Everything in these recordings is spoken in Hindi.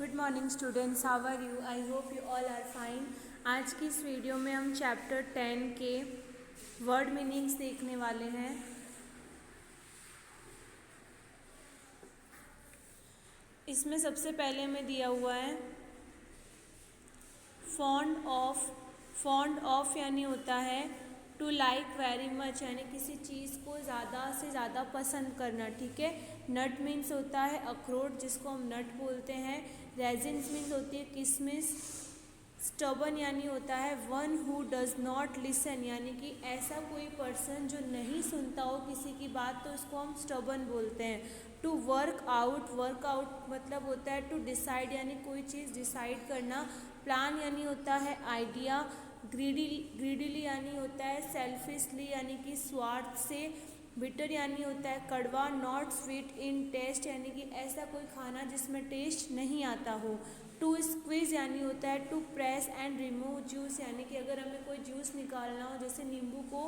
Good morning students, how are you? I hope you all are fine. आज की इस वीडियो में हम चैप्टर 10 के वर्ड मीनिंग्स देखने वाले हैं। इसमें सबसे पहले में दिया हुआ है फॉन्ड ऑफ। फॉन्ड ऑफ यानी होता है टू लाइक वेरी मच, यानी किसी चीज़ को ज़्यादा से ज़्यादा पसंद करना। ठीक है। नट मीन्स होता है अखरोट, जिसको हम नट बोलते हैं। रेजिन्स मीन्स होती है किशमिश। स्टबन यानी होता है one who does not listen, यानी कि ऐसा कोई पर्सन जो नहीं सुनता हो किसी की बात, तो उसको हम स्टबन बोलते हैं। To work out, work out मतलब होता है टू डिसाइड, यानी कोई चीज़ डिसाइड करना। प्लान यानी होता है आइडिया। ग्रीडीली यानी होता है सेल्फिशली, यानी कि स्वार्थ से। बिटर यानी होता है कड़वा। नॉट स्वीट इन टेस्ट, यानी कि ऐसा कोई खाना जिसमें टेस्ट नहीं आता हो। टू स्क्वीज यानी होता है to press and remove juice, यानी कि अगर हमें कोई जूस निकालना हो, जैसे नींबू को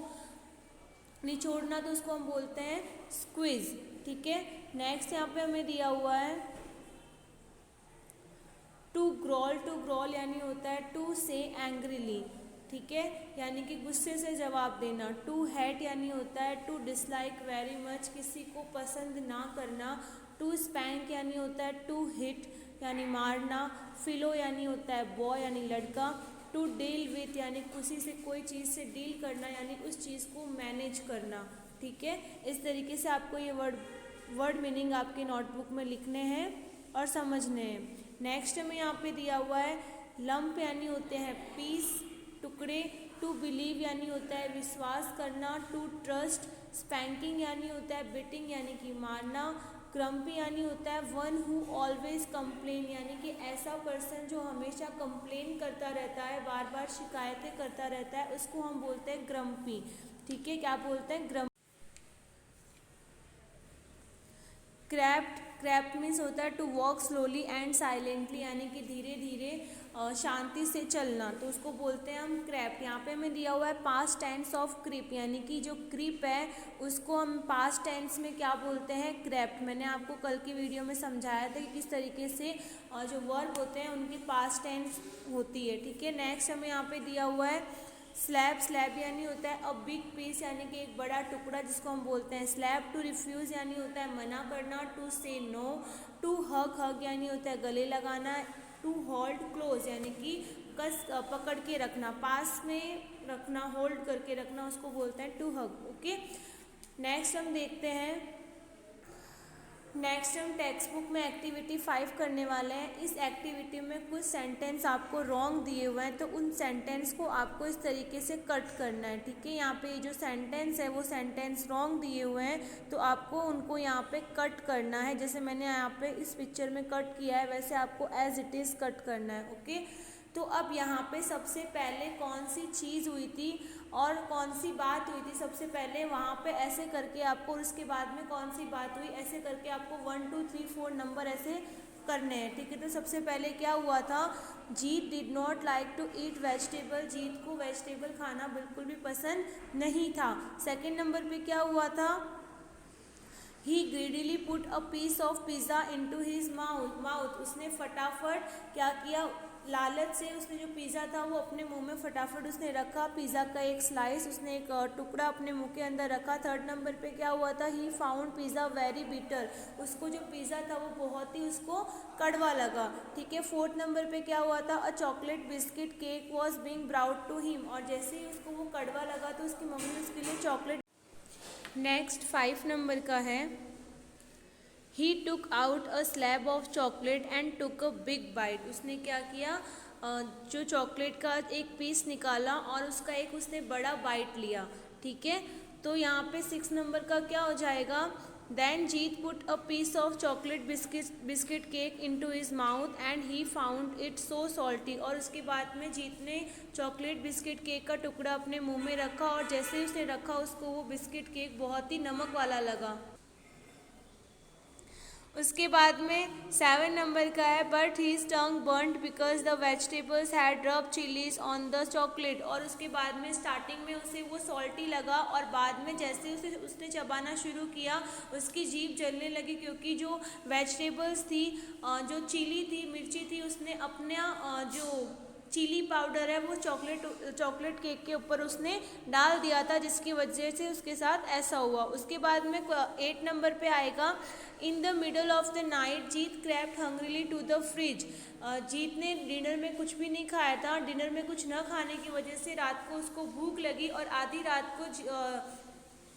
निचोड़ना, तो उसको हम बोलते हैं स्क्वीज। ठीक है। नेक्स्ट यहाँ पे हमें दिया हुआ है टू ग्रॉल। टू ग्रॉल यानी होता है टू से एंग्रीली। ठीक है, यानी कि गुस्से से जवाब देना। टू हेट यानी होता है टू डिसलाइक वेरी मच, किसी को पसंद ना करना। टू स्पैंक यानी होता है टू हिट, यानी मारना। फिलो यानी होता है बॉय, यानी लड़का। टू डील विथ यानी किसी से कोई चीज़ से डील करना, यानी उस चीज़ को मैनेज करना। ठीक है। इस तरीके से आपको ये वर्ड मीनिंग आपकी नोटबुक में लिखने हैं और समझने हैं। नेक्स्ट में यहाँ पे दिया हुआ है लंप यानी होते हैं पीस, टुकड़े। टू बिलीव यानी होता है विश्वास करना। To trust. स्पैंकिंग यानी होता है बिटिंग, यानी कि मारना। ग्रम्पी यानी होता है वन हु ऑलवेज कंप्लेन, यानी कि ऐसा पर्सन जो हमेशा कंप्लेन करता रहता है, बार बार शिकायतें करता रहता है, उसको हम बोलते हैं ग्रम्पी। ठीक है, क्या बोलते हैं? ग्रम्पी। क्रैप्ट। क्रैप्ट मीन्स होता है to walk slowly and silently, यानी कि धीरे धीरे शांति से चलना, तो उसको बोलते हैं हम क्रैप्ट। यहाँ पे हमें दिया हुआ है पास्ट टेंस ऑफ क्रीप, यानी कि जो क्रीप है उसको हम पास्ट टेंस में क्या बोलते हैं? क्रैप्ट। मैंने आपको कल की वीडियो में समझाया था कि किस तरीके से जो वर्ब होते हैं उनकी पास्ट टेंस होती है। ठीक है। नेक्स्ट हमें यहाँ पे दिया हुआ है स्लैब। स्लैब यानी होता है अ बिग पीस, यानी कि एक बड़ा टुकड़ा, जिसको हम बोलते हैं स्लैब। टू रिफ्यूज़ यानी होता है मना करना। टू से नो। To hug. हग यानी होता है गले लगाना। टू होल्ड क्लोज, यानी कि कस पकड़ के रखना, पास में रखना, होल्ड करके रखना, उसको बोलते हैं टू हग। ओके। नेक्स्ट हम देखते हैं, नेक्स्ट हम टेक्स्ट बुक में एक्टिविटी 5 करने वाले हैं। इस एक्टिविटी में कुछ सेंटेंस आपको रॉन्ग दिए हुए हैं, तो उन सेंटेंस को आपको इस तरीके से कट करना है। ठीक है। यहाँ पे जो सेंटेंस है वो सेंटेंस रॉन्ग दिए हुए हैं, तो आपको उनको यहाँ पे कट करना है। जैसे मैंने यहाँ पे इस पिक्चर में कट किया है, वैसे आपको एज इट इज़ कट करना है। ओके। तो अब यहाँ पे सबसे पहले कौन सी चीज़ हुई थी और कौन सी बात हुई थी, सबसे पहले वहाँ पे ऐसे करके आपको, और उसके बाद में कौन सी बात हुई, ऐसे करके आपको 1 2 3 4 नंबर ऐसे करने हैं। ठीक है। तो सबसे पहले क्या हुआ था? Jeet did not like to eat vegetable, Jeet को वेजिटेबल खाना बिल्कुल भी पसंद नहीं था। सेकेंड नंबर पे क्या हुआ था? He greedily put a piece of pizza into his mouth, उसने फटाफट क्या किया? लालच से उसने जो पिज़्ज़ा था वो अपने मुंह में फटाफट उसने रखा। पिज़्ज़ा का एक स्लाइस, उसने एक टुकड़ा अपने मुंह के अंदर रखा। थर्ड नंबर पे क्या हुआ था? He found pizza very bitter, उसको जो पिज़्ज़ा था वो बहुत ही उसको कड़वा लगा। ठीक है। फोर्थ नंबर पे क्या हुआ था? A chocolate biscuit cake was being brought to him, और जैसे ही उसको वो कड़वा लगा तो उसकी मम्मी उसके लिए चॉकलेट। नेक्स्ट 5 नंबर का है he took out a slab of chocolate and took a big bite, उसने क्या किया? जो चॉकलेट का एक पीस निकाला और उसका एक उसने बड़ा बाइट लिया। ठीक है। तो यहाँ पे 6 नंबर का क्या हो जाएगा? Then Jeet put a piece of chocolate biscuit cake into his mouth and he found it so salty, और उसके बाद में जीत ने चॉकलेट बिस्किट केक का टुकड़ा अपने मुंह में रखा, और जैसे ही उसने रखा उसको वो बिस्किट केक बहुत ही नमक वाला लगा। उसके बाद में 7 नंबर का है but he tongue burned because the vegetables had रब चिलीज ऑन द चॉकलेट। और उसके बाद में स्टार्टिंग में उसे वो सॉल्टी लगा और बाद में जैसे उसने चबाना शुरू किया उसकी जीभ जलने लगी, क्योंकि जो वेजिटेबल्स थी, जो चिली थी, मिर्ची थी, उसने अपना जो चिली पाउडर है वो चॉकलेट केक के ऊपर उसने डाल दिया था, जिसकी वजह से उसके साथ ऐसा हुआ। उसके बाद में 8 नंबर पे आएगा in the middle of the night Jeet crept hungrily to the fridge. Jeet ने डिनर में कुछ भी नहीं खाया था, डिनर में कुछ न खाने की वजह से रात को उसको भूख लगी और आधी रात को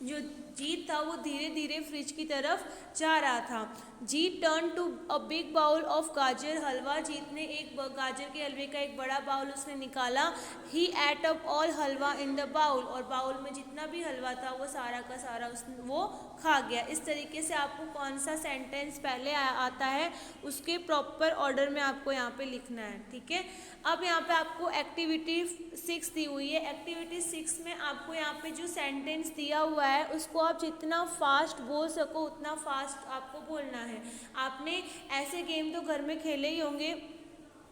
जो जीत था वो धीरे धीरे फ्रिज की तरफ जा रहा था। Jeet turn to a big bowl of gajar halwa. जीत ने एक गाजर के हलवे का एक बड़ा बाउल उसने निकाला। He ate up all halwa in the bowl. और बाउल में जितना भी हलवा था वो सारा का सारा वो खा गया। इस तरीके से आपको कौन सा सेंटेंस पहले आता है उसके प्रॉपर ऑर्डर में आपको यहाँ पे लिखना है, ठीक है। अब यहाँ पे आपको एक्टिविटी 6 दी हुई है। एक्टिविटी 6 में आपको यहाँ पे जो सेंटेंस दिया हुआ है उसको आप जितना फास्ट बोल सको उतना फास्ट आपको बोलना है। आपने ऐसे गेम तो घर में खेले ही होंगे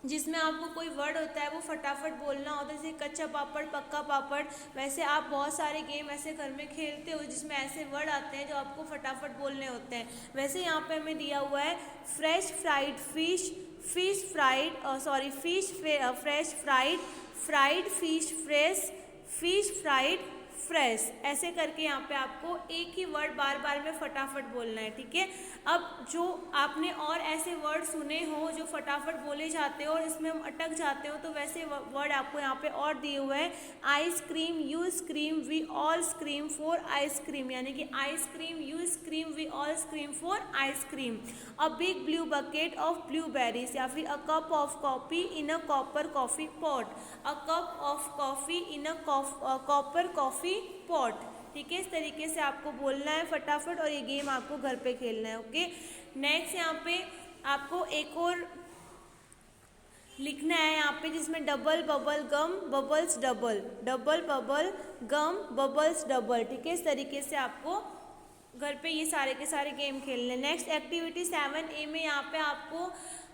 जिसमें आपको कोई वर्ड होता है वो फटाफट बोलना होता है, जैसे कच्चा पापड़, पक्का पापड़। वैसे आप बहुत सारे गेम ऐसे घर में खेलते हो जिसमें ऐसे वर्ड आते हैं जो आपको फटाफट बोलने होते हैं। वैसे यहाँ पे हमें दिया हुआ है fresh fried fish, fish fried fish fresh fried, fried fish fresh, fish fried fresh. ऐसे करके यहाँ पे आपको एक ही वर्ड बार बार में फटाफट बोलना है, ठीक है। अब जो आपने और ऐसे वर्ड सुने हो जो फटाफट बोले जाते हो और इसमें हम अटक जाते हो, तो वैसे वर्ड आपको यहाँ पे और दिए हुए हैं। Ice cream, you scream, we all scream for ice cream, यानी कि ice cream, you scream, we all scream for ice cream. A big blue bucket of blueberries, या फिर a cup of coffee in a copper coffee pot, a cup of coffee in a copper coffee pot, ठीक है। इस तरीके से आपको बोलना है फटाफट और ये गेम आपको घर पे खेलना है, ओके। नेक्स्ट यहाँ पे आपको एक और लिखना है यहाँ पे जिसमें double bubble gum bubbles double, double bubble gum bubbles double, ठीक है। इस तरीके से आपको घर पे ये सारे के सारे गेम खेलने। नेक्स्ट एक्टिविटी 7A में यहाँ पे आपको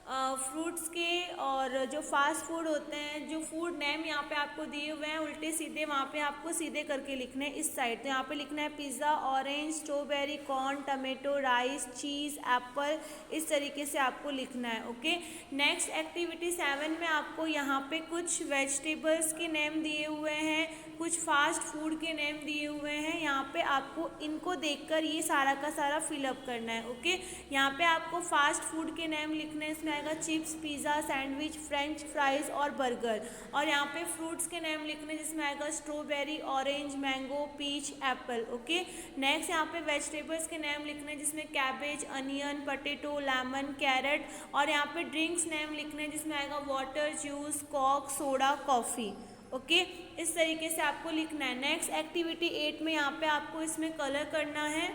फ्रूट्स के और जो फास्ट फूड होते हैं, जो फूड नेम यहाँ पे आपको दिए हुए हैं उल्टे सीधे, वहाँ पे आपको सीधे करके लिखने हैं इस साइड। तो यहाँ पे लिखना है pizza, orange, strawberry, corn, tomato, rice, cheese, apple. इस तरीके से आपको लिखना है, ओके। नेक्स्ट एक्टिविटी 7 में आपको यहाँ पे कुछ वेजिटेबल्स के नेम दिए हुए हैं, कुछ फास्ट फूड के नेम दिए हुए हैं। यहाँ पे आपको इनको देखकर ये सारा का सारा फिलअप करना है, ओके। यहाँ पे आपको फास्ट फूड के नेम लिखने हैं, इसमें आएगा chips, pizza, sandwich, french fries और बर्गर। और यहाँ पे फ्रूट्स के नेम लिखने जिसमें आएगा strawberry, orange, mango, peach, apple, okay. Next यहाँ पे वेजिटेबल्स के नेम लिखने जिसमें cabbage, onion, potato, lemon, carrot. और यहाँ पे ड्रिंक्स नेम लिखने जिसमें आएगा water, juice, coke, soda, coffee, okay. इस तरीके से आपको लिखना है। नेक्स्ट एक्टिविटी 8 में यहाँ पे आपको इसमें कलर करना है।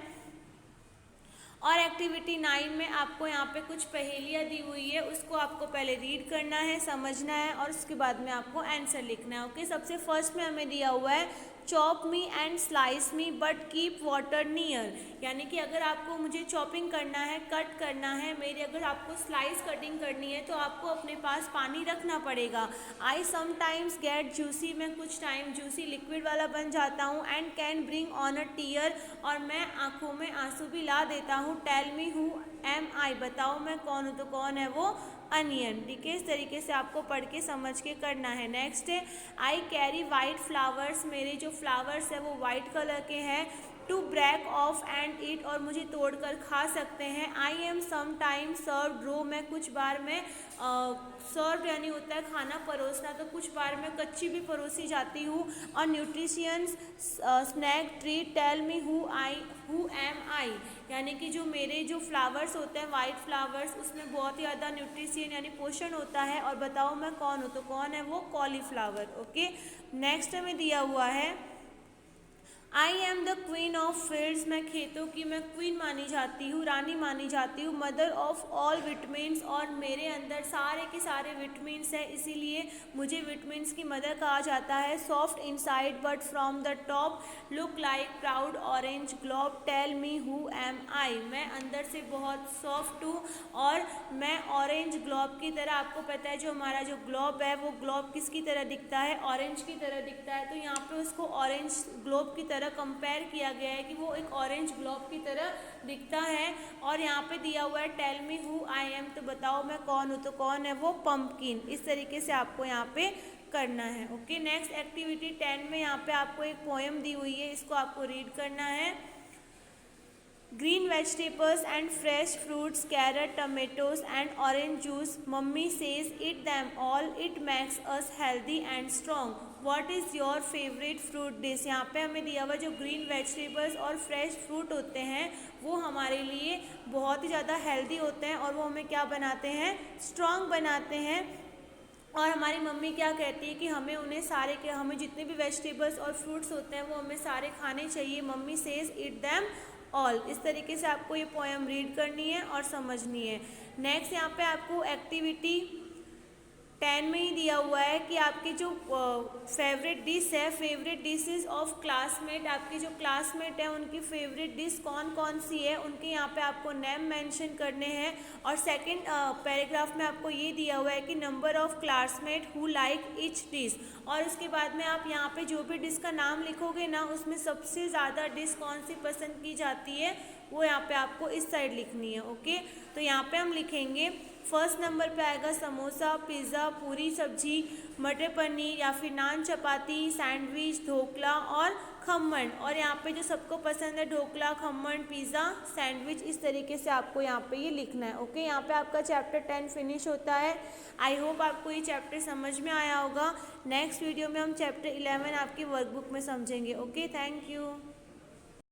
और एक्टिविटी 9 में आपको यहाँ पे कुछ पहेलियाँ दी हुई है, उसको आपको पहले रीड करना है, समझना है और उसके बाद में आपको आंसर लिखना है, ओके। सबसे फर्स्ट में हमें दिया हुआ है chop me and slice me but keep water near, यानी कि अगर आपको मुझे चॉपिंग करना है, कट करना है, मेरी अगर आपको स्लाइस कटिंग करनी है तो आपको अपने पास पानी रखना पड़ेगा। आई समटाइम्स गेट जूसी, मैं कुछ टाइम जूसी लिक्विड वाला बन जाता हूँ। And can bring on a tear, और मैं आंखों में आंसू भी ला देता हूँ। Tell me who am I, बताओ मैं कौन हूँ, तो कौन है वो, अनियन, ठीक है। इस तरीके से आपको पढ़ के समझ के करना है। नेक्स्ट है आई कैरी वाइट फ्लावर्स, मेरे जो फ्लावर्स है वो वाइट कलर के हैं। To break off and eat, और मुझे तोड़कर खा सकते हैं। आई एम समटाइम सर्व रो, मैं कुछ बार में सर्व यानी होता है खाना परोसना, तो कुछ बार में कच्ची भी परोसी जाती हूँ। और nutritious snack treat, tell me who am I, यानी कि जो मेरे जो फ्लावर्स होते हैं वाइट फ्लावर्स, उसमें बहुत ही ज़्यादा न्यूट्रिशियन यानी पोषण होता है। और बताओ मैं कौन हूँ, तो कौन है वो, कॉलीफ्लावर, ओके। नेक्स्ट हमें दिया हुआ है I am the queen of fields, मैं खेतों की मैं क्वीन मानी जाती हूँ, रानी मानी जाती हूँ। मदर ऑफ ऑल विटामिन्स, और मेरे अंदर सारे के सारे विटामिन्स हैं, इसीलिए मुझे विटामिन्स की मदर कहा जाता है। Soft inside but from the top, look like proud orange globe, tell me who am I, मैं अंदर से बहुत सॉफ्ट हूँ और मैं ऑरेंज ग्लोब की तरह, आपको पता है जो हमारा जो ग्लोब है वो ग्लोब किसकी तरह दिखता है, ऑरेंज की तरह दिखता है। तो यहाँ पे उसको ऑरेंज ग्लोब की तरह कंपेयर किया गया है कि वो एक ऑरेंज ग्लोब की तरह दिखता है। और यहाँ पे दिया हुआ है tell me who I am, तो बताओ मैं कौन हूँ, तो कौन है वो, पंपकिन। इस तरीके से आपको यहाँ पे करना है। ओके, नेक्स्ट एक्टिविटी 10 में यहाँ पे आपको एक पोएम दी हुई है, इसको आपको रीड करना है। Green vegetables and fresh fruits, carrot, tomatoes and orange juice. Mummy says eat them all. It makes us healthy and strong. What is your favorite fruit dish? यहाँ पे हमें दिया हुआ जो ग्रीन वेजिटेबल्स और फ्रेश फ्रूट होते हैं वो हमारे लिए बहुत ही ज़्यादा हेल्दी होते हैं और वो हमें क्या बनाते हैं, स्ट्रॉन्ग बनाते हैं। और हमारी मम्मी क्या कहती है कि हमें उन्हें सारे के हमें जितने भी वेजिटेबल्स और फ्रूट्स होते हैं वो हमें सारे खाने चाहिए। मम्मी सेज ईट दैम ऑल। इस तरीके से आपको ये पोएम रीड करनी है और समझनी है। नेक्स्ट यहाँ पे आपको एक्टिविटी 10 में ही दिया हुआ है कि आपकी जो फेवरेट डिश है, फेवरेट डिशेज ऑफ क्लासमेट, आपकी जो क्लासमेट है उनकी फेवरेट डिश कौन कौन सी है, उनके यहाँ पे आपको नेम मेंशन करने हैं। और सेकंड पैराग्राफ में आपको ये दिया हुआ है कि number of classmate who like each dish, और उसके बाद में आप यहाँ पे जो भी डिश का नाम लिखोगे ना उसमें सबसे ज़्यादा डिश कौन सी पसंद की जाती है वो यहाँ पे आपको इस साइड लिखनी है। ओके, तो यहाँ पे हम लिखेंगे फर्स्ट नंबर पे आएगा समोसा, पिज़्ज़ा, पूरी सब्जी, मटर पनीर या फिर नान चपाती, सैंडविच, ढोकला और खम्मन। और यहाँ पे जो सबको पसंद है ढोकला, खम्मन, पिज़्ज़ा, सैंडविच, इस तरीके से आपको यहाँ पे ये लिखना है। ओके, यहाँ पे आपका चैप्टर 10 फिनिश होता है। आई होप आपको ये चैप्टर समझ में आया होगा। नेक्स्ट वीडियो में हम चैप्टर 11 आपकी वर्कबुक में समझेंगे। Okay, thank you.